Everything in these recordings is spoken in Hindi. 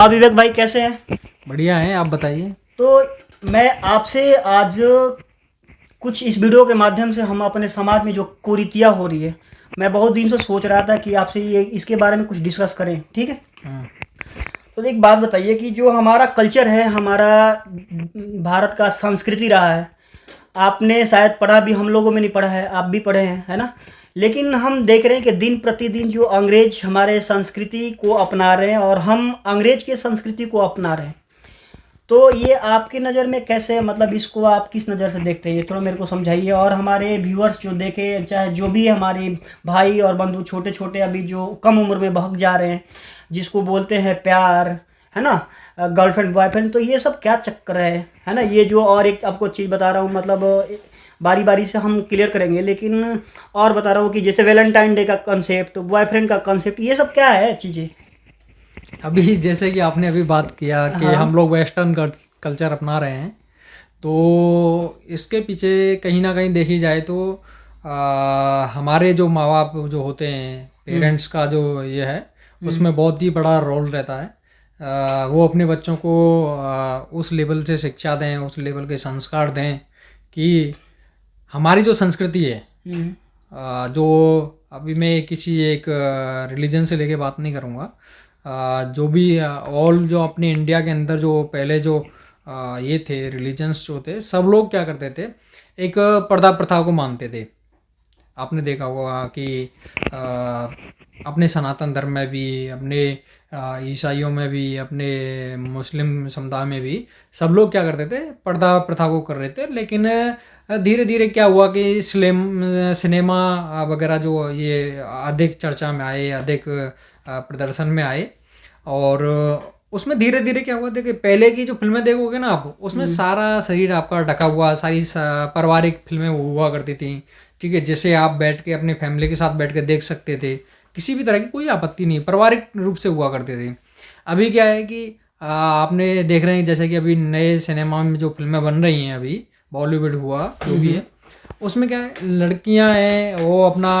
आप विवेक भाई कैसे हैं? बढ़िया है। आप बताइए। तो मैं आपसे आज कुछ इस वीडियो के माध्यम से हम अपने समाज में जो कुरीतियाँ हो रही है, मैं बहुत दिन से सोच रहा था कि आपसे ये इसके बारे में कुछ डिस्कस करें। ठीक है? हाँ। तो एक बात बताइए कि जो हमारा कल्चर है, हमारा भारत का संस्कृति रहा है, आपने शायद पढ़ा भी, हम लोगों में नहीं पढ़ा है, आप भी पढ़े हैं, है ना? लेकिन हम देख रहे हैं कि दिन प्रतिदिन जो अंग्रेज हमारे संस्कृति को अपना रहे हैं और हम अंग्रेज के संस्कृति को अपना रहे हैं। तो ये आपकी नज़र में कैसे है? मतलब इसको आप किस नज़र से देखते हैं, ये थोड़ा मेरे को समझाइए। और हमारे व्यूअर्स जो देखे, चाहे जो भी हमारे भाई और बंधु छोटे छोटे अभी जो कम उम्र में बहक जा रहे हैं, जिसको बोलते हैं प्यार, है ना, गर्लफ्रेंड बॉयफ्रेंड, तो ये सब क्या चक्कर है ना? ये जो, और एक आपको चीज़ बता रहा हूँ, मतलब बारी बारी से हम क्लियर करेंगे, लेकिन और बता रहा हूँ कि जैसे वैलेंटाइन डे का कंसेप्ट, बॉयफ्रेंड का कंसेप्ट, ये सब क्या है चीज़ें? अभी जैसे कि आपने अभी बात किया कि हाँ। हम लोग वेस्टर्न कल्चर अपना रहे हैं, तो इसके पीछे कहीं ना कहीं देखी जाए तो हमारे जो माँ बाप जो होते हैं, पेरेंट्स का जो ये है, उसमें बहुत ही बड़ा रोल रहता है। वो अपने बच्चों को उस लेवल से शिक्षा दें, उस लेवल के संस्कार दें कि हमारी जो संस्कृति है, जो अभी मैं किसी एक रिलीजन से लेके बात नहीं करूँगा, जो भी ऑल जो अपने इंडिया के अंदर जो पहले जो ये थे रिलीजन्स जो थे, सब लोग क्या करते थे, एक पर्दा प्रथा को मानते थे। आपने देखा होगा कि अपने सनातन धर्म में भी, अपने ईसाइयों में भी, अपने मुस्लिम समुदाय में भी सब लोग क्या करते थे, पर्दा प्रथा को कर रहे थे। लेकिन धीरे धीरे क्या हुआ कि सिनेमा वगैरह जो ये अधिक चर्चा में आए, अधिक प्रदर्शन में आए, और उसमें धीरे धीरे क्या हुआ, देखिए पहले की जो फिल्में देखोगे ना आप, उसमें सारा शरीर आपका ढका हुआ, सारी पारिवारिक फिल्में हुआ करती थी। ठीक है, जैसे आप बैठ के अपनी फैमिली के साथ बैठ के देख सकते थे, किसी भी तरह की कोई आपत्ति नहीं, पारिवारिक रूप से हुआ करते थे। अभी क्या है कि आपने देख रहे हैं जैसे कि अभी नए सिनेमा में जो फिल्में बन रही हैं, अभी बॉलीवुड हुआ जो भी है, उसमें क्या है, लड़कियां हैं वो अपना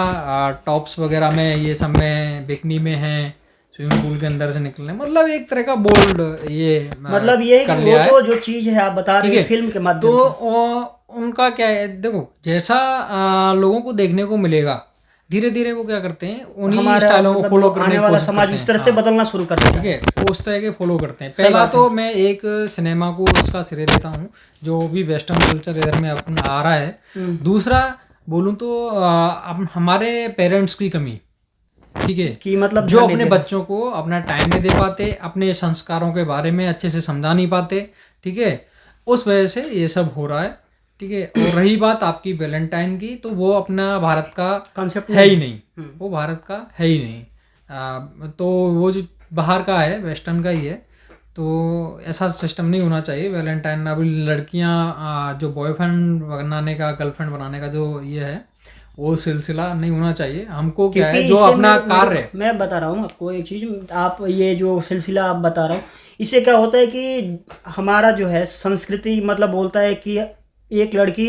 टॉप्स वगैरह में, ये सब में, बिकनी में हैं, स्विमिंग पूल के अंदर से निकलने, मतलब एक तरह का बोल्ड ये मतलब ये है कर कि लिया है। वो जो चीज़ है आप बता रहे ठीक हैं है, फिल्म के माध्यम तो से। उनका क्या है, देखो जैसा लोगों को देखने को मिलेगा, धीरे धीरे वो क्या करते हैं, उन्हीं हमारा स्टाइलों को मतलब फॉलो जो करने आने की वाला कोशिश समाज करते उस हैं। तरह से हाँ, बदलना शुरू कर देता ठीक है। है, वो उस तरह के फॉलो करते हैं। सही पहला बात तो है। मैं एक सिनेमा को उसका श्रेय देता हूँ, जो भी वेस्टर्न कल्चर इधर में अपना आ रहा है। दूसरा बोलूँ तो हमारे पेरेंट्स की कमी, ठीक है, कि मतलब जो ध्यान नहीं अपने दे रहे। बच्चों को अपना टाइम नहीं दे पाते, अपने संस्कारों के बारे में अच्छे से समझा नहीं पाते। ठीक है, उस वजह से ये सब हो रहा है। ठीक है, और रही बात आपकी वैलेंटाइन की, तो वो अपना भारत का कॉन्सेप्ट है ही नहीं। नहीं, वो भारत का है ही नहीं। तो वो जो बाहर का है, वेस्टर्न का ही है। तो ऐसा सिस्टम नहीं होना चाहिए वैलेंटाइन। अभी लड़कियां जो बॉयफ्रेंड बनाने का, गर्लफ्रेंड बनाने का जो ये है, वो सिलसिला नहीं होना चाहिए। हमको क्या क्योंकि है, जो इससे अपना मेरे कार्य है। मैं बता रहा हूँ आपको एक चीज़, आप ये जो सिलसिला आप बता रहा हूँ, इससे क्या होता है कि हमारा जो है संस्कृति मतलब बोलता है कि एक लड़की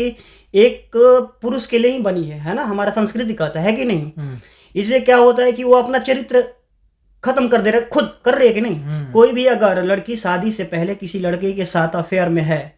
एक पुरुष के लिए ही बनी है ना, हमारा संस्कृति कहता है कि नहीं? इससे क्या होता है कि वो अपना चरित्र खत्म कर दे रहे, खुद कर रही है कि नहीं? कोई भी अगर लड़की शादी से पहले किसी लड़के के साथ अफेयर में है,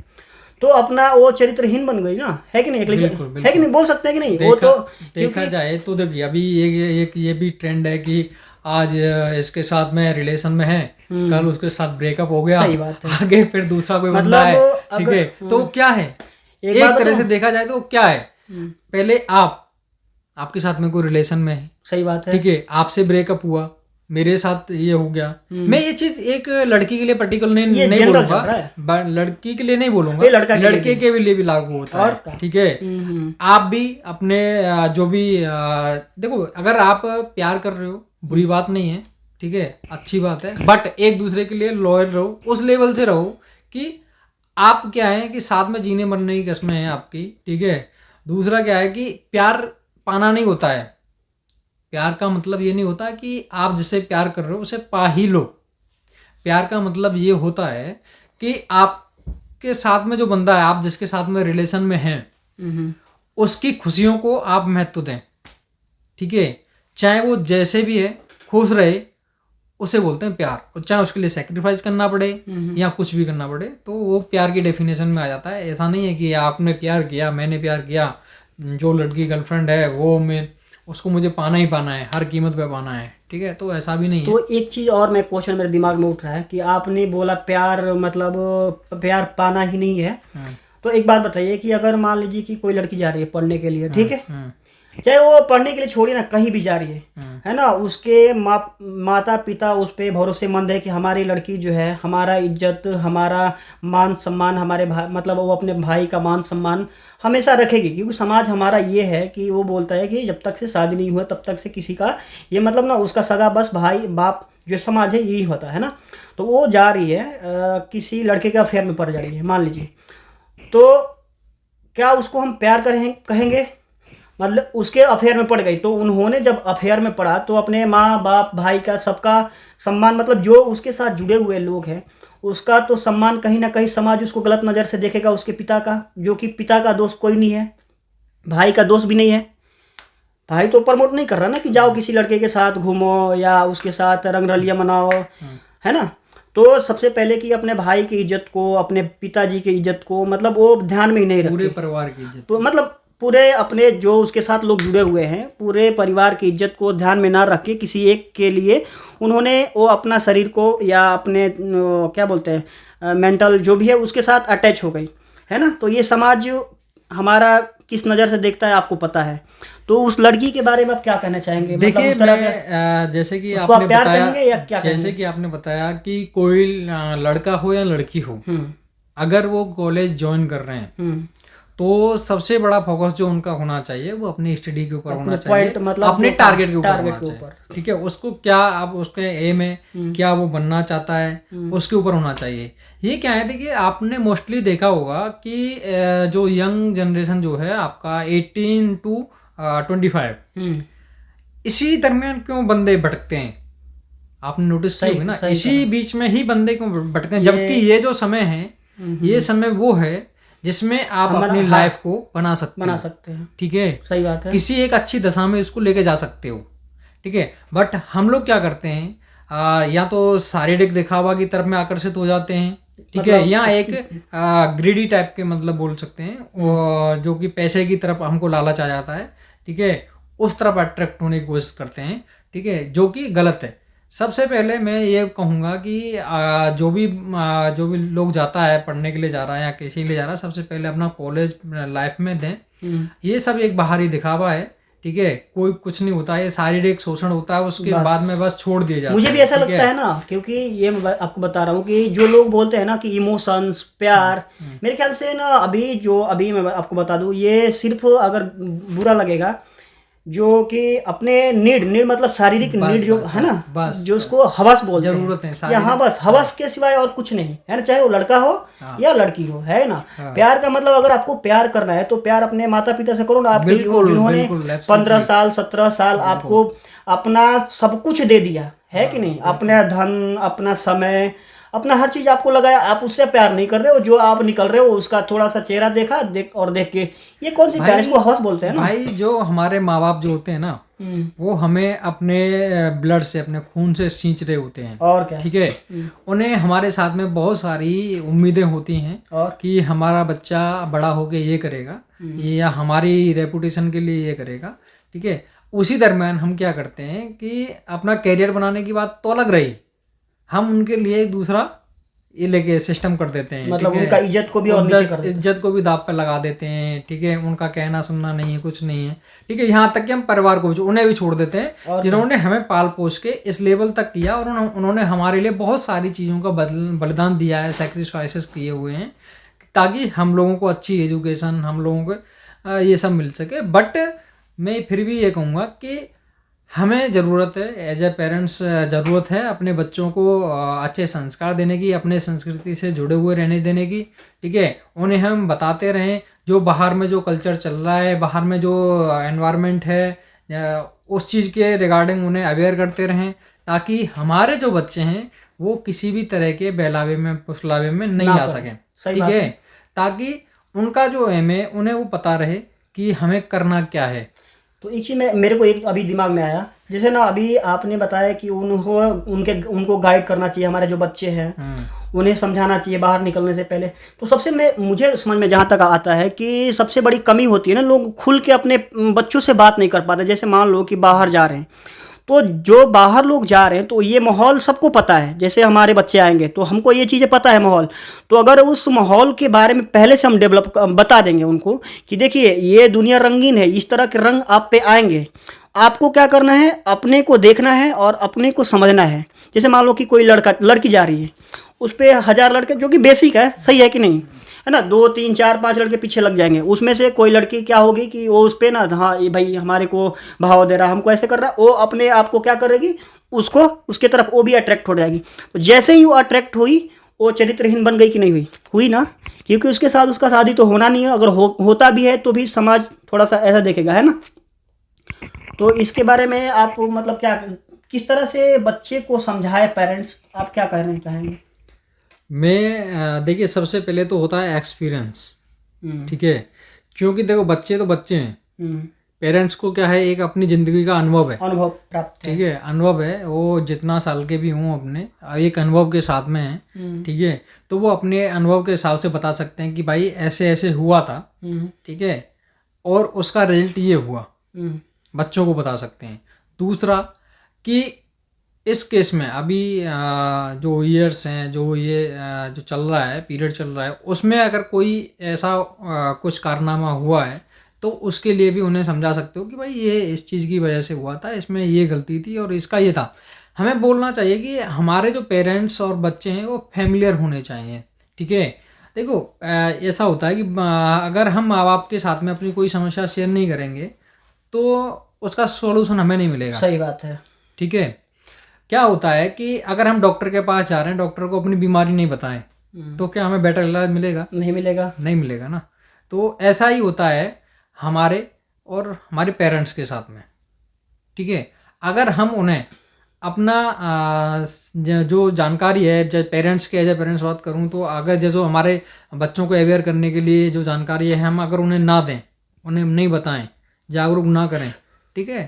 तो अपना वो चरित्रहीन बन गई ना, है कि नहीं? एक लड़की बिल्कुल है कि बिल्कुल। नहीं, बोल सकते हैं कि नहीं? वो देखा तो देखा क्योंकि जाए तो देखिए, अभी एक ये भी ट्रेंड है कि आज इसके साथ में रिलेशन में है, कल उसके साथ ब्रेकअप हो गया, सही बात है। आगे फिर दूसरा कोई बंदा मतलब है। ठीक अगर है, तो क्या है, एक एक बात तरह से बताऊं? देखा जाए तो क्या है, पहले आपके साथ में कोई रिलेशन में है, सही बात है। ठीक है, आपसे ब्रेकअप हुआ, मेरे साथ ये हो गया। मैं ये चीज एक लड़की के लिए पर्टिकुलर नहीं ये नहीं जनरल बोलूंगा, चल रहा है, लड़की के लिए नहीं बोलूंगा, ये लड़का के लिए लड़के भी। के लिए भी लागू होता और है। क्या? ठीक है, आप भी अपने जो भी देखो, अगर आप प्यार कर रहे हो, बुरी बात नहीं है, ठीक है, अच्छी बात है, बट एक दूसरे के लिए लॉयल रहो, उस लेवल से रहो कि आप क्या है कि साथ में जीने मरने की कस्में हैं आपकी। ठीक है, दूसरा क्या है कि प्यार पाना नहीं होता है। प्यार का मतलब ये नहीं होता कि आप जिसे प्यार कर रहे हो उसे पा ही लो। प्यार का मतलब ये होता है कि आपके साथ में जो बंदा है, आप जिसके साथ में रिलेशन में हैं, उसकी खुशियों को आप महत्व दें। ठीक है, चाहे वो जैसे भी है, खुश रहे, उसे बोलते हैं प्यार, और चाहे उसके लिए सेक्रीफाइस करना पड़े या कुछ भी करना पड़े, तो वो प्यार की डेफिनेशन में आ जाता है। ऐसा नहीं है कि आपने प्यार किया, मैंने प्यार किया, जो लड़की गर्लफ्रेंड है वो मैं उसको मुझे पाना ही पाना है, हर कीमत पे पाना है, ठीक है, तो ऐसा भी नहीं है। तो एक चीज़ और मैं क्वेश्चन मेरे दिमाग में उठ रहा है कि आपने बोला प्यार मतलब प्यार पाना ही नहीं है। तो एक बात बताइए कि अगर मान लीजिए कि कोई लड़की जा रही है पढ़ने के लिए, ठीक है, चाहे वो पढ़ने के लिए छोड़िए ना, कहीं भी जा रही है ना, उसके माता पिता उस पर भरोसेमंद है कि हमारी लड़की जो है हमारा इज्जत, हमारा मान सम्मान, हमारे भाई मतलब वो अपने भाई का मान सम्मान हमेशा रखेगी, क्योंकि समाज हमारा ये है कि वो बोलता है कि जब तक से शादी नहीं हुआ तब तक से किसी का ये मतलब ना उसका सगा बस भाई बाप जो समाज है यही होता है ना। तो वो जा रही है किसी लड़के के अफेयर में पड़ जा रही है मान लीजिए, तो क्या उसको हम प्यार कहेंगे? मतलब उसके अफेयर में पड़ गई, तो उन्होंने जब अफेयर में पड़ा तो अपने माँ बाप भाई का सबका सम्मान, मतलब जो उसके साथ जुड़े हुए लोग हैं उसका तो सम्मान कहीं ना कहीं समाज उसको गलत नज़र से देखेगा, उसके पिता का, जो कि पिता का दोष कोई नहीं है, भाई का दोष भी नहीं है। भाई तो प्रमोट नहीं कर रहा ना कि जाओ किसी लड़के के साथ घूमो या उसके साथ रंगरलिया मनाओ, है ना। तो सबसे पहले कि अपने भाई की इज्जत को, अपने पिताजी की इज्जत को मतलब वो ध्यान में ही नहीं रखते, पूरे परिवार की इज्जत, तो मतलब पूरे अपने जो उसके साथ लोग जुड़े हुए हैं पूरे परिवार की इज्जत को ध्यान में ना रख के किसी एक के लिए उन्होंने वो अपना शरीर को या अपने क्या बोलते हैं मेंटल जो भी है उसके साथ अटैच हो गई, है ना। तो ये समाज हमारा किस नज़र से देखता है आपको पता है। तो उस लड़की के बारे में आप क्या कहना चाहेंगे? देखिए मतलब मैं जैसे कि उसको आपने आप प्यार बताया, कहेंगे या क्या जैसे कि आपने बताया कि कोई लड़का हो या लड़की हो, अगर वो कॉलेज ज्वाइन कर रहे हैं तो सबसे बड़ा फोकस जो उनका होना चाहिए वो अपनी स्टडी के ऊपर होना चाहिए, मतलब अपने टारगेट के ऊपर होना के चाहिए, ठीक है। उसको क्या अब उसके एम है, क्या वो बनना चाहता है, उसके ऊपर होना चाहिए। ये क्या है देखिए, आपने मोस्टली देखा होगा कि जो यंग जनरेशन जो है आपका 18 to 25, इसी दरमियान क्यों बंदे भटकते हैं, आपने नोटिस किया होगा ना, इसी बीच में ही बंदे क्यों भटकते हैं, जबकि ये जो समय है ये समय वो है जिसमें आप अपनी लाइफ को बना सकते हैं, ठीक है, सही बात है, किसी एक अच्छी दशा में उसको लेके जा सकते हो, ठीक है। बट हम लोग क्या करते हैं, या तो शारीरिक दिखावा की तरफ में आकर्षित हो जाते हैं, ठीक है, या एक ग्रीडी टाइप के मतलब बोल सकते हैं, जो कि पैसे की तरफ हमको लालच आ जाता है, ठीक है, उस तरफ अट्रैक्ट होने की कोशिश करते हैं, ठीक है, जो कि गलत है। सबसे पहले मैं ये कहूँगा कि जो भी लोग जाता है पढ़ने के लिए जा रहा है या किसी के लिए जा रहा है, सबसे पहले अपना कॉलेज लाइफ में दें। ये सब एक बाहरी दिखावा है, ठीक है, कोई कुछ नहीं होता है, शारीरिक शोषण होता है, उसके बाद में बस छोड़ दिए जाते हैं। मुझे भी ऐसा लगता है ना, क्योंकि ये मैं आपको बता रहा हूँ कि जो लोग बोलते हैं ना कि इमोशंस प्यार, मेरे ख्याल से ना अभी मैं आपको बता दूँ, ये सिर्फ अगर बुरा लगेगा जो कि अपने नीड मतलब शारीरिक नीड जो है ना, जो उसको हवस बोलते हैं, जरूरत है या हाँ बस हवस के सिवाय और कुछ नहीं है ना, चाहे वो लड़का हो या लड़की हो, है ना। प्यार का मतलब अगर आपको प्यार करना है तो प्यार अपने माता पिता से करो ना, आपके जिन्होंने 15 साल 17 साल आपको अपना सब कुछ दे दिया है कि नहीं, अपना धन अपना समय अपना हर चीज आपको लगाया, आप उससे प्यार नहीं कर रहे हो, जो आप निकल रहे हो उसका थोड़ा सा चेहरा देख के ये कौन सी प्यार, इसको हवस बोलते हैं ना भाई। जो हमारे माँ बाप जो होते हैं ना वो हमें अपने ब्लड से अपने खून से सींच रहे होते हैं, और क्या, ठीक है, उन्हें हमारे साथ में बहुत सारी उम्मीदें होती हैं और कि हमारा बच्चा बड़ा होके ये करेगा, या हमारी रेपुटेशन के लिए ये करेगा, ठीक है। उसी दरम्यान हम क्या करते हैं कि अपना कैरियर बनाने की बात तो अलग रही, हम उनके लिए एक दूसरा ये लेके सिस्टम कर देते हैं, मतलब उनका इज्जत को भी और नीचे कर देते हैं, इज्जत को भी दाव पे लगा देते हैं, ठीक है, उनका कहना सुनना नहीं है, कुछ नहीं है, ठीक है। यहाँ तक कि हम परिवार को भी उन्हें भी छोड़ देते हैं जिन्होंने हमें पाल पोस के इस लेवल तक किया, और उन्होंने हमारे लिए बहुत सारी चीज़ों का बलिदान दिया है, सेक्रीफाइसेस किए हुए हैं ताकि हम लोगों को अच्छी एजुकेशन, हम लोगों को ये सब मिल सके। बट मैं फिर भी ये कहूँगा कि हमें ज़रूरत है, एज ए पेरेंट्स ज़रूरत है अपने बच्चों को अच्छे संस्कार देने की, अपने संस्कृति से जुड़े हुए रहने देने की, ठीक है। उन्हें हम बताते रहें जो बाहर में जो कल्चर चल रहा है, बाहर में जो एनवायरनमेंट है, उस चीज़ के रिगार्डिंग उन्हें अवेयर करते रहें, ताकि हमारे जो बच्चे हैं वो किसी भी तरह के बहलावे में फुसलावे में नहीं आ सकें, ठीक है, ताकि उनका जो एम है उन्हें वो पता रहे कि हमें करना क्या है। तो एक चीज़ मेरे को एक अभी दिमाग में आया जैसे ना अभी आपने बताया कि उनको गाइड करना चाहिए, हमारे जो बच्चे हैं उन्हें समझाना चाहिए बाहर निकलने से पहले। तो मुझे समझ में जहाँ तक आता है कि सबसे बड़ी कमी होती है ना, लोग खुल के अपने बच्चों से बात नहीं कर पाते। जैसे मान लो कि बाहर जा रहे हैं, तो जो बाहर लोग जा रहे हैं तो ये माहौल सबको पता है। जैसे हमारे बच्चे आएंगे तो हमको ये चीज़ें पता है माहौल, तो अगर उस माहौल के बारे में पहले से हम बता देंगे उनको कि देखिए ये दुनिया रंगीन है, इस तरह के रंग आप पे आएंगे, आपको क्या करना है, अपने को देखना है और अपने को समझना है। जैसे मान लो कि कोई लड़की जा रही है, उस पर 1000 लड़के, जो कि बेसिक है, सही है कि नहीं, है ना, 2 3 4 5 लड़के पीछे लग जाएंगे, उसमें से कोई लड़की क्या होगी कि वो उस पर ना, हाँ ये भाई हमारे को भाव दे रहा, हमको ऐसे कर रहा, वो अपने आप को क्या करेगी, उसको उसके तरफ वो भी अट्रैक्ट हो जाएगी। तो जैसे ही वो अट्रैक्ट हुई, वो चरित्रहीन बन गई कि नहीं हुई, हुई ना, क्योंकि उसके साथ उसका शादी तो होना नहीं है। अगर होता भी है तो भी समाज थोड़ा सा ऐसा देखेगा, है ना। तो इसके बारे में आप मतलब क्या, किस तरह से बच्चे को समझाए पेरेंट्स, आप क्या कहना चाहेंगे? मैं देखिए, सबसे पहले तो होता है एक्सपीरियंस, ठीक है, क्योंकि देखो बच्चे तो बच्चे हैं, पेरेंट्स को क्या है, एक अपनी ज़िंदगी का अनुभव है, अनुभव प्राप्त है, ठीक है, अनुभव है, वो जितना साल के भी हों अपने एक अनुभव के साथ में है, ठीक है, तो वो अपने अनुभव के हिसाब से बता सकते हैं कि भाई ऐसे ऐसे हुआ था, ठीक है, और उसका रिजल्ट ये हुआ, बच्चों को बता सकते हैं। दूसरा कि इस केस में अभी जो ईयर्स हैं, जो ये जो चल रहा है, पीरियड चल रहा है, उसमें अगर कोई ऐसा कुछ कारनामा हुआ है तो उसके लिए भी उन्हें समझा सकते हो कि भाई ये इस चीज़ की वजह से हुआ था, इसमें ये गलती थी और इसका ये था। हमें बोलना चाहिए कि हमारे जो पेरेंट्स और बच्चे हैं वो फैमिलियर होने चाहिए, ठीक है। देखो ऐसा होता है कि अगर हम माँ बाप के साथ में अपनी कोई समस्या शेयर नहीं करेंगे तो उसका सोल्यूशन हमें नहीं मिलेगा। सही बात है, ठीक है। क्या होता है कि अगर हम डॉक्टर के पास जा रहे हैं, डॉक्टर को अपनी बीमारी नहीं बताएं, तो क्या हमें बेटर इलाज मिलेगा? नहीं मिलेगा, नहीं मिलेगा ना। तो ऐसा ही होता है हमारे और हमारे पेरेंट्स के साथ में, ठीक है। अगर हम उन्हें अपना जो जानकारी है, जब पेरेंट्स के एज ए पेरेंट्स बात करूं, तो अगर जैसे हमारे बच्चों को अवेयर करने के लिए जो जानकारी है हम अगर उन्हें ना दें, उन्हें नहीं बताएं, जागरूक ना करें, ठीक है,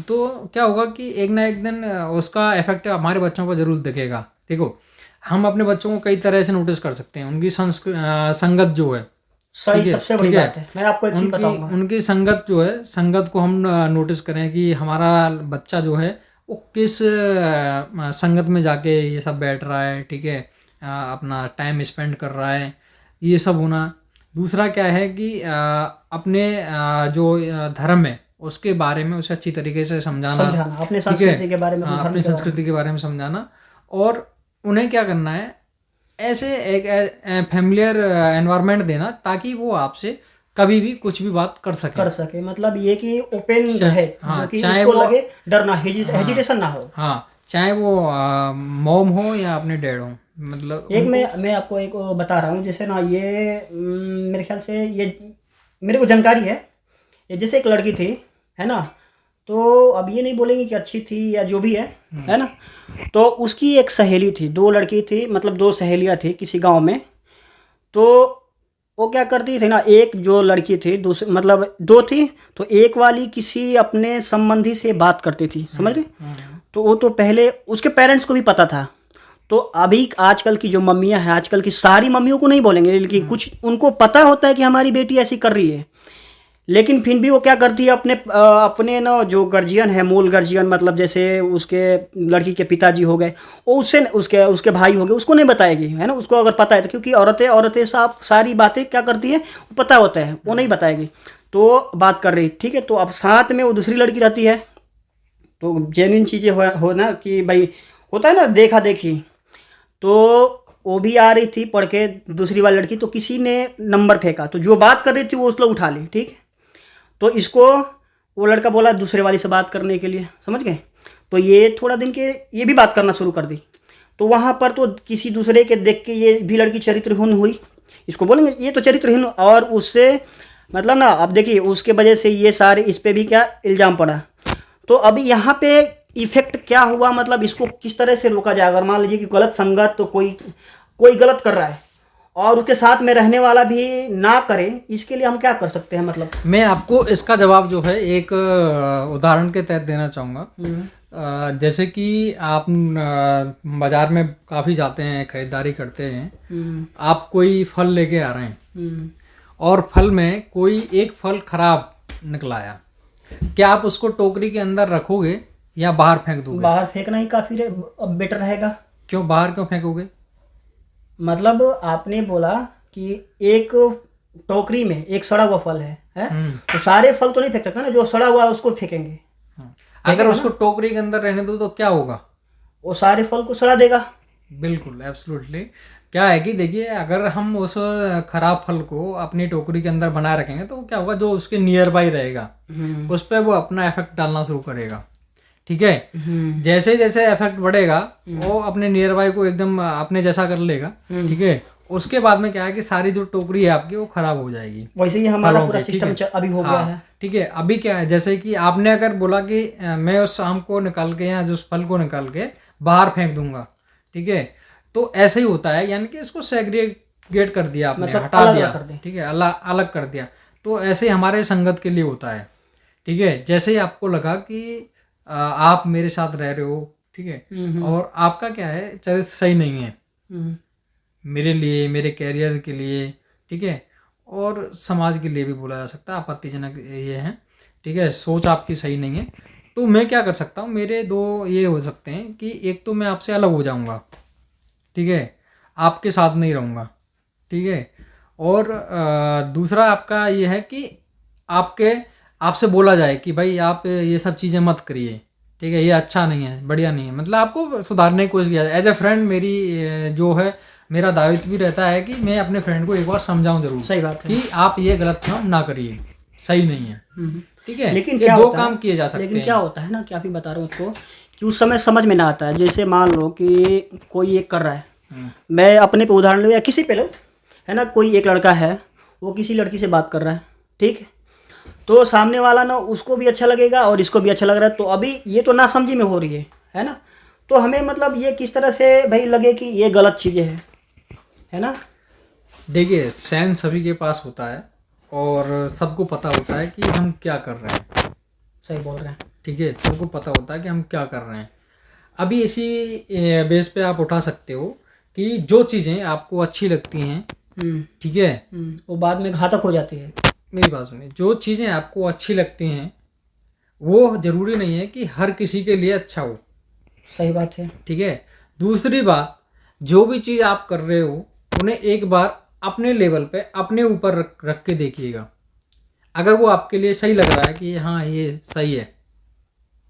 तो क्या होगा कि एक ना एक दिन उसका इफेक्ट हमारे बच्चों पर जरूर दिखेगा। देखो हम अपने बच्चों को कई तरह से नोटिस कर सकते हैं, उनकी संगत जो है, सही, सबसे बड़ी बात है। मैं आपको एक चीज बताऊंगा, उनकी संगत जो है, संगत को हम नोटिस करें कि हमारा बच्चा जो है वो किस संगत में जाके ये सब बैठ रहा है, ठीक है, अपना टाइम स्पेंड कर रहा है, ये सब होना। दूसरा क्या है कि अपने जो धर्म है उसके बारे में उसे अच्छी तरीके से समझाना, अपने संस्कृति के बारे में, अपनी संस्कृति के बारे में समझाना, और उन्हें क्या करना है, ऐसे एक फैमिलियर एनवायरनमेंट देना ताकि वो आपसे कभी भी कुछ भी बात कर सके। मतलब ये कि ओपन रहे, जो कि उसको लगे डर ना, हेजिटेशन ना हो। हाँ, चाहे वो मॉम हो या अपने डैड हो। मतलब एक मैं आपको एक बता रहा हूँ, जैसे ना ये मेरे ख्याल से ये मेरे को जानकारी है, ये जैसे एक लड़की थी, है ना, तो अब ये नहीं बोलेंगे कि अच्छी थी या जो भी है ना, तो उसकी एक सहेली थी, 2 लड़की थी, मतलब 2 सहेलियाँ थी किसी गांव में। तो वो क्या करती थी ना, एक जो लड़की थी, दूसरी मतलब 2 थी, तो एक वाली किसी अपने संबंधी से बात करती थी, समझ रहे। तो वो तो पहले उसके पेरेंट्स को भी पता था। तो अभी आजकल की जो मम्मियाँ हैं, आजकल की सारी मम्मियों को नहीं बोलेंगे, लेकिन कुछ उनको पता होता है कि हमारी बेटी ऐसी कर रही है, लेकिन फिर भी वो क्या करती है, अपने ना जो गार्जियन है, मूल गार्जियन, मतलब जैसे उसके लड़की के पिताजी हो गए, वो उससे उसके भाई हो गए, उसको नहीं बताएगी, है ना। उसको अगर पता है तो, क्योंकि औरतें सारी बातें क्या करती है, पता होता है, वो नहीं बताएगी। तो बात कर रही, ठीक है, तो अब साथ में वो दूसरी लड़की रहती है, तो जेन्युइन चीज़ें हो ना कि भाई होता है ना देखा देखी। तो वो भी आ रही थी पढ़ के, दूसरी वाली लड़की, तो किसी ने नंबर फेंका, तो जो बात कर रही थी वो उसको उठा ली, ठीक है। तो इसको वो लड़का बोला दूसरे वाली से बात करने के लिए, समझ गए। तो ये थोड़ा दिन के ये भी बात करना शुरू कर दी। तो वहाँ पर तो किसी दूसरे के देख के ये भी लड़की चरित्रहीन हुई, इसको बोलेंगे ये तो चरित्रहीन, और उससे मतलब ना, अब देखिए उसके वजह से ये सारे इस पर भी क्या इल्ज़ाम पड़ा। तो अभी यहाँ पे इफेक्ट क्या हुआ, मतलब इसको किस तरह से रोका जाए। अगर मान लीजिए कि गलत संगत, तो कोई गलत कर रहा है और उसके साथ में रहने वाला भी ना करे, इसके लिए हम क्या कर सकते हैं मतलब? मैं आपको इसका जवाब जो है एक उदाहरण के तहत देना चाहूँगा। जैसे कि आप बाजार में काफ़ी जाते हैं, खरीदारी करते हैं, आप कोई फल लेके आ रहे हैं और फल में कोई एक फल खराब निकला आया, क्या आप उसको टोकरी के अंदर रखोगे या बाहर फेंक दोगे? बाहर फेंकना ही काफ़ी बेटर रहेगा। क्यों बाहर क्यों फेंकोगे? मतलब आपने बोला कि एक टोकरी में एक सड़ा हुआ फल है? तो सारे फल तो नहीं फेंक सकता ना, जो सड़ा हुआ है उसको फेंकेंगे। अगर उसको टोकरी के अंदर रहने दो तो क्या होगा? वो सारे फल को सड़ा देगा। बिल्कुल, एब्सोल्युटली। क्या है कि देखिए, अगर हम उस खराब फल को अपनी टोकरी के अंदर बनाए रखेंगे तो क्या होगा, जो उसके नियर बाई रहेगा उस पर वो अपना इफेक्ट डालना शुरू करेगा। ठीक है, जैसे जैसे इफेक्ट बढ़ेगा वो अपने नियर बाई को एकदम अपने जैसा कर लेगा। ठीक है, उसके बाद में क्या है कि सारी जो टोकरी है आपकी वो खराब हो जाएगी। वैसे ही हमारा पूरा सिस्टम अभी हो गया है। ठीक है, अभी क्या है, जैसे कि आपने अगर बोला कि मैं उस आम को निकाल के या उस फल को निकाल के बाहर फेंक दूंगा, ठीक है, तो ऐसे ही होता है, यानी कि उसको सेग्रीगेट कर दिया आपने, मतलब हटा अलग दिया। कर दे। ठीक है, अलग कर दिया। तो ऐसे ही हमारे संगत के लिए होता है। ठीक है, जैसे ही आपको लगा कि आप मेरे साथ रह रहे हो, ठीक है, और आपका क्या है, चरित्र सही नहीं है मेरे लिए, मेरे कैरियर के लिए, ठीक है, और समाज के लिए भी बोला जा सकता है, आपत्तिजनक ये है। ठीक है, सोच आपकी सही नहीं है, तो मैं क्या कर सकता हूँ, मेरे दो ये हो सकते हैं कि एक तो मैं आपसे अलग हो जाऊँगा, ठीक है, आपके साथ नहीं रहूँगा। ठीक है, और दूसरा आपका ये है कि आपसे बोला जाए कि भाई आप ये सब चीज़ें मत करिए, ठीक है, ये अच्छा नहीं है, बढ़िया नहीं है, मतलब आपको सुधारने की कोशिश किया जाए। एज ए फ्रेंड मेरी जो है, मेरा दायित्व भी रहता है कि मैं अपने फ्रेंड को एक बार समझाऊं जरूर। सही बात है कि आप ये गलत काम ना करिए, सही नहीं है। ठीक है, लेकिन ये क्या दो होता काम है, किए जा सकते हैं। लेकिन क्या होता है ना, क्या भी बता रहा हूँ आपको, कि उस समय समझ में ना आता है। जैसे मान लो कि कोई एक कर रहा है, मैं अपने पे उदाहरण लूँ या किसी पे लो, है ना, कोई एक लड़का है, वो किसी लड़की से बात कर रहा है, ठीक है, तो सामने वाला ना उसको भी अच्छा लगेगा और इसको भी अच्छा लग रहा है, तो अभी ये तो ना समझी में हो रही है ना, तो हमें मतलब ये किस तरह से भाई लगे कि ये गलत चीज़ें है ना। देखिए, सेंस सभी के पास होता है और सबको पता होता है कि हम क्या कर रहे हैं। सही बोल रहे हैं। ठीक है, सबको पता होता है कि हम क्या कर रहे हैं। अभी इसी बेस पे आप उठा सकते हो कि जो चीज़ें आपको अच्छी लगती हैं, ठीक है, वो बाद में घातक हो जाती है। मेरी बात सुनिए, जो चीज़ें आपको अच्छी लगती हैं वो ज़रूरी नहीं है कि हर किसी के लिए अच्छा हो। सही बात है। ठीक है, दूसरी बात, जो भी चीज़ आप कर रहे हो उन्हें एक बार अपने लेवल पे अपने ऊपर रख के देखिएगा। अगर वो आपके लिए सही लग रहा है कि हाँ ये सही है,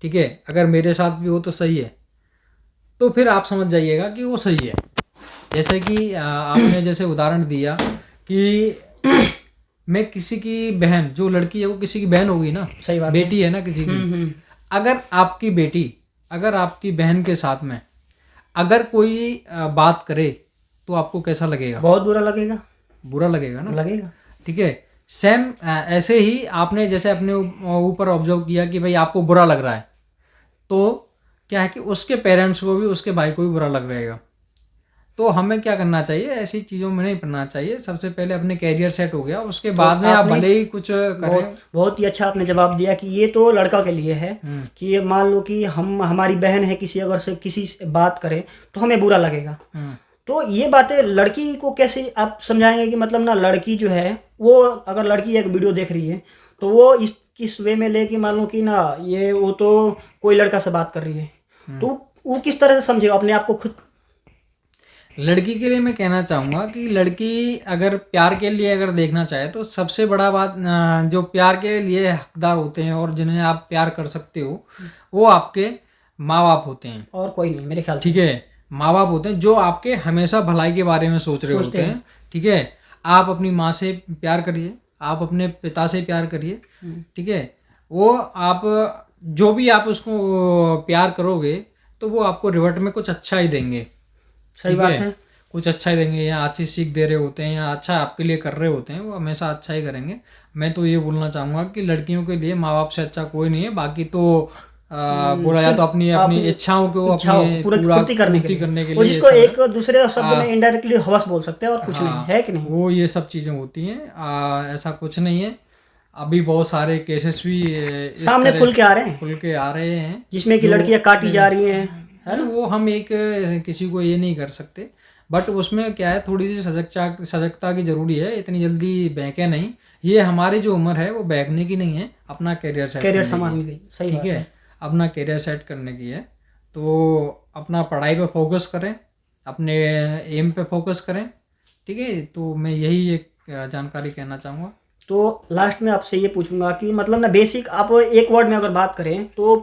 ठीक है, अगर मेरे साथ भी हो तो सही है, तो फिर आप समझ जाइएगा कि वो सही है। जैसे कि आपने जैसे उदाहरण दिया कि मैं किसी की बहन, जो लड़की है वो किसी की बहन होगी ना, सही बात बेटी है ना किसी की। अगर आपकी बेटी, अगर आपकी बहन के साथ में अगर कोई बात करे तो आपको कैसा लगेगा? बहुत बुरा लगेगा। बुरा लगेगा ना, लगेगा। ठीक है, सेम ऐसे ही आपने जैसे अपने ऊपर ऑब्जर्व किया कि भाई आपको बुरा लग रहा है, तो क्या है कि उसके पेरेंट्स को भी, उसके भाई को भी बुरा लग रहेगा। तो हमें क्या करना चाहिए, ऐसी चीज़ों में नहीं पड़ना चाहिए। सबसे पहले अपने कैरियर सेट हो गया, उसके बाद में आप भले ही कुछ करें। बहुत ही अच्छा आपने जवाब दिया कि ये तो लड़का के लिए है कि ये मान लो कि हमारी बहन है, किसी अगर से किसी से बात करें तो हमें बुरा लगेगा। तो ये बातें लड़की को कैसे आप समझाएंगे कि मतलब ना, लड़की जो है वो, अगर लड़की एक वीडियो देख रही है तो वो किस वे में ले कि मान लो कि ना, ये वो तो कोई लड़का से बात कर रही है, तो वो किस तरह से समझेगा अपने आप को खुद? लड़की के लिए मैं कहना चाहूँगा कि लड़की अगर प्यार के लिए अगर देखना चाहे तो सबसे बड़ा बात, जो प्यार के लिए हकदार होते हैं और जिन्हें आप प्यार कर सकते हो, वो आपके माँ बाप होते हैं। और कोई नहीं मेरे ख्याल से। ठीक है, माँ बाप होते हैं जो आपके हमेशा भलाई के बारे में सोच रहे होते हैं। ठीक है, आप अपनी माँ से प्यार करिए, आप अपने पिता से प्यार करिए, ठीक है, वो आप जो भी आप उसको प्यार करोगे तो वो आपको रिवर्ट में कुछ अच्छा ही देंगे। सही बात है, कुछ अच्छा ही देंगे, या अच्छी सीख दे रहे होते हैं या अच्छा आपके लिए कर रहे होते हैं, वो हमेशा अच्छा ही करेंगे। मैं तो ये बोलना चाहूँगा कि लड़कियों के लिए माँ बाप से अच्छा कोई नहीं है। बाकी तो बोला जाए तो अपनी अपनी इच्छाओं को अपनी पूर्ति करने के लिए, जिसको एक दूसरे शब्द में इनडायरेक्टली हवस बोल सकते हैं और कुछ नहीं है कि नहीं, वो ये सब चीजें होती हैं। ऐसा कुछ नहीं है। अभी बहुत सारे केसेस भी सामने खुल के आ रहे हैं जिसमें कि लड़कियां काटी जा रही हैं, है ना। वो हम एक किसी को ये नहीं कर सकते, बट उसमें क्या है, थोड़ी सी सजगता की जरूरी है। इतनी जल्दी बहके नहीं, ये हमारी जो उम्र है वो बहकने की नहीं है, अपना करियर संभालने की, सही ठीक है, अपना करियर सेट करने की है। तो अपना पढ़ाई पे फोकस करें, अपने एम पे फोकस करें, ठीक है। तो मैं यही एक जानकारी कहना चाहूँगा। तो लास्ट में आपसे ये पूछूंगा कि मतलब ना बेसिक आप एक वर्ड में अगर बात करें तो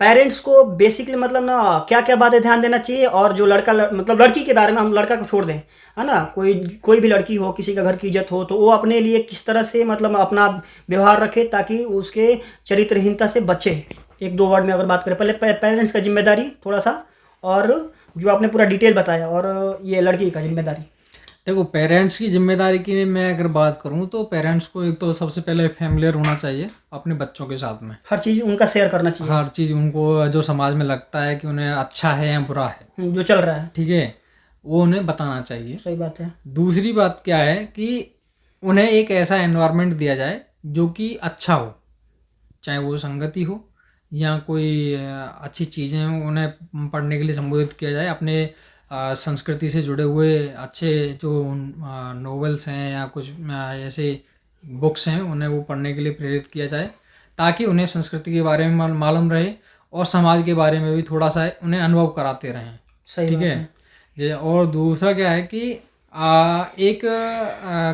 पेरेंट्स को बेसिकली मतलब ना क्या क्या बातें ध्यान देना चाहिए, और जो लड़का मतलब लड़की के बारे में हम लड़का को छोड़ दें, है ना, कोई भी लड़की हो, किसी का घर की इज्जत हो, तो वो अपने लिए किस तरह से मतलब अपना व्यवहार रखे ताकि उसके चरित्रहीनता से बचे। एक दो वर्ड में अगर बात करें, पहले पेरेंट्स का जिम्मेदारी थोड़ा सा, और जो आपने पूरा डिटेल बताया, और ये लड़की का जिम्मेदारी। देखो, पेरेंट्स की जिम्मेदारी की मैं अगर बात करूं तो पेरेंट्स को एक तो सबसे पहले फैमिलियर होना चाहिए अपने बच्चों के साथ में, हर चीज़ उनका शेयर करना चाहिए, हर चीज़ उनको जो समाज में लगता है कि उन्हें अच्छा है या बुरा है, जो चल रहा है, ठीक है, वो उन्हें बताना चाहिए। सही बात है। दूसरी बात क्या है कि उन्हें एक ऐसा एनवायरनमेंट दिया जाए जो कि अच्छा हो, चाहे वो संगति हो या कोई अच्छी चीज़ें हो, उन्हें पढ़ने के लिए संबोधित किया जाए। अपने संस्कृति से जुड़े हुए अच्छे जो नॉवेल्स हैं या कुछ ऐसे बुक्स हैं, उन्हें वो पढ़ने के लिए प्रेरित किया जाए, ताकि उन्हें संस्कृति के बारे में मालूम रहे और समाज के बारे में भी थोड़ा सा उन्हें अनुभव कराते रहें, ठीक है। और दूसरा क्या है कि एक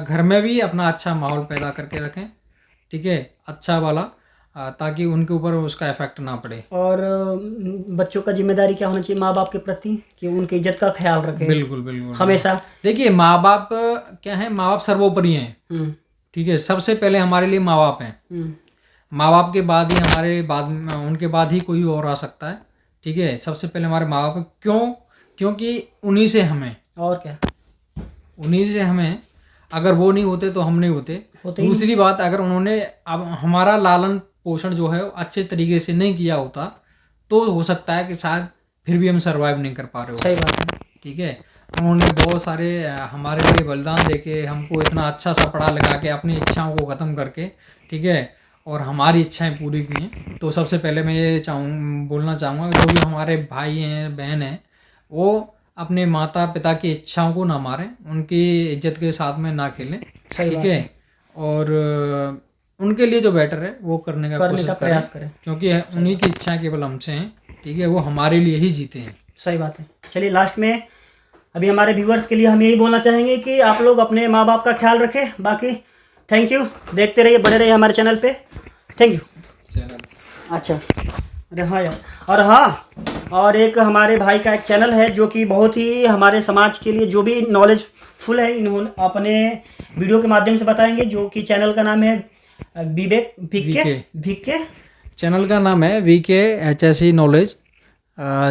घर में भी अपना अच्छा माहौल पैदा करके रखें, ठीक है, अच्छा वाला, ताकि उनके ऊपर उसका इफेक्ट ना पड़े। और बच्चों का जिम्मेदारी क्या होना चाहिए माँ बाप के प्रति, कि उनकी इज्जत का ख्याल रखें। बिल्कुल बिल्कुल हमेशा। देखिए, माँ बाप क्या है, माँ बाप सर्वोपरि हैं, ठीक है, सबसे पहले हमारे लिए माँ बाप हैं। माँ बाप के बाद ही उनके बाद ही कोई और आ सकता है, ठीक है। सबसे पहले हमारे माँ बाप, क्योंकि उन्हीं से हमें, और क्या, उन्हीं से हमें, अगर वो नहीं होते तो हम नहीं होते। दूसरी बात, अगर उन्होंने अब हमारा लालन पोषण जो है अच्छे तरीके से नहीं किया होता तो हो सकता है कि शायद फिर भी हम सरवाइव नहीं कर पा रहे हो। सही बात है, ठीक है। उन्होंने बहुत सारे हमारे लिए बलिदान देके हमको इतना अच्छा सा पढ़ा लगा के अपनी इच्छाओं को ख़त्म करके, ठीक है, और हमारी इच्छाएं पूरी की हैं। तो सबसे पहले मैं ये बोलना चाहूँगा, जो भी हमारे भाई हैं बहन हैं, वो अपने माता पिता की इच्छाओं को ना मारें, उनकी इज्जत के साथ में ना खेलें, ठीक है, और उनके लिए जो बेटर है वो करने का प्रयास करें, क्योंकि उन्हीं की इच्छाएं केवल हमसे हैं, ठीक है, वो हमारे लिए ही जीते हैं। सही बात है। चलिए लास्ट में अभी हमारे व्यूअर्स के लिए हम यही बोलना चाहेंगे कि आप लोग अपने माँ बाप का ख्याल रखें। बाकी थैंक यू, देखते रहिए, बने रहिए हमारे चैनल पे। Thank you. अच्छा, अरे हाँ यार, और हाँ, और एक हमारे भाई का एक चैनल है जो कि बहुत ही हमारे समाज के लिए जो भी नॉलेजफुल है, इन्होंने अपने वीडियो के माध्यम से बताएंगे, जो कि चैनल का नाम है विवेक वीके। चैनल का नाम है वीके HSE नॉलेज,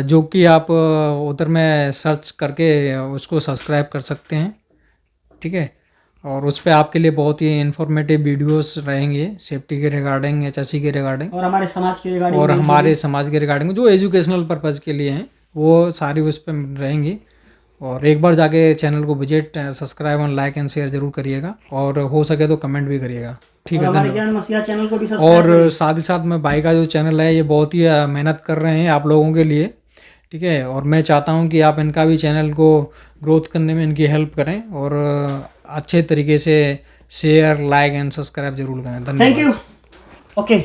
जो कि आप उधर में सर्च करके उसको सब्सक्राइब कर सकते हैं, ठीक है। और उस पर आपके लिए बहुत ही इन्फॉर्मेटिव वीडियोस रहेंगे, सेफ्टी के रिगार्डिंग, HSE के रिगार्डिंग, और हमारे समाज के रिगार्डिंग, और हमारे समाज के रिगार्डिंग, जो एजुकेशनल पर्पज़ के लिए हैं, वो सारी उस पर रहेंगी। और एक बार जाके चैनल को विजिट, सब्सक्राइब और लाइक एंड शेयर जरूर करिएगा, और हो सके तो कमेंट भी करिएगा, ठीक है। हमारे ज्ञान मसीहा चैनल को भी सब्सक्राइब और साथ ही साथ में भाई का जो चैनल है, ये बहुत ही मेहनत कर रहे हैं आप लोगों के लिए, ठीक है, और मैं चाहता हूं कि आप इनका भी चैनल को ग्रोथ करने में इनकी हेल्प करें, और अच्छे तरीके से शेयर, लाइक एंड सब्सक्राइब जरूर करें। धन्यवाद। Thank you. ओके।